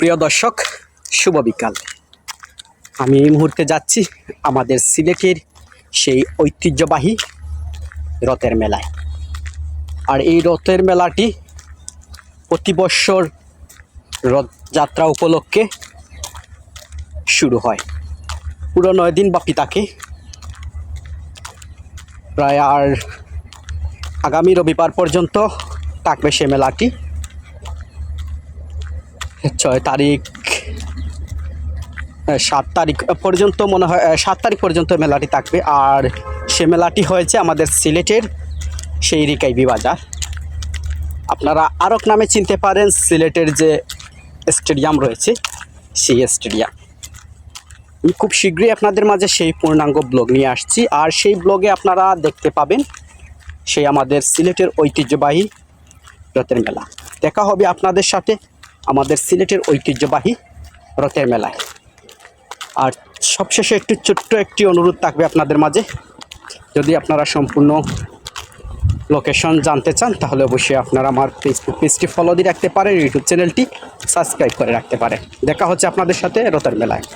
প্রিয় দর্শক, শুভ বিকাল। আমি এই মুহূর্তে যাচ্ছি আমাদের সিলেটের সেই ঐতিহ্যবাহী রথের মেলায়। আর এই রথের মেলাটি প্রতি বৎসর রথযাত্রা উপলক্ষে শুরু হয়। পুরো 9 দিন ব্যাপী থাকে। প্রায় আর আগামী রবিবার পর্যন্ত থাকবে সে মেলাটি। 6 তারিখ 7 তারিখ পর্যন্ত মনে হয়, 7 তারিখ পর্যন্ত মেলাটি থাকবে। আর সে মেলাটি হয়েছে আমাদের সিলেটের সেই রিকাইবি বাজার। আপনারা আরক নামে চিনতে পারেন সিলেটের যে স্টেডিয়াম রয়েছে সেই স্টেডিয়াম। আমি খুব শীঘ্রই আপনাদের মাঝে সেই পূর্ণাঙ্গ ব্লগ নিয়ে আসছি। আর সেই ব্লগে আপনারা দেখতে পাবেন সেই আমাদের সিলেটের ঐতিহ্যবাহী রথের মেলা। দেখা হবে আপনাদের সাথে আমাদের সিলেটের ঐতিহ্যবাহী রথের মেলায়। আর সবশেষে ছোট্ট একটি অনুরোধ থাকবে আপনাদের মাঝে, যদি আপনারা সম্পূর্ণ লোকেশন জানতে চান তাহলে অবশ্যই আপনারা আমার ফেসবুক পেজটি ফলো দিয়ে রাখতে পারেন, ইউটিউব চ্যানেলটি সাবস্ক্রাইব করে রাখতে পারেন। দেখা হচ্ছে আপনাদের সাথে রথের মেলায়।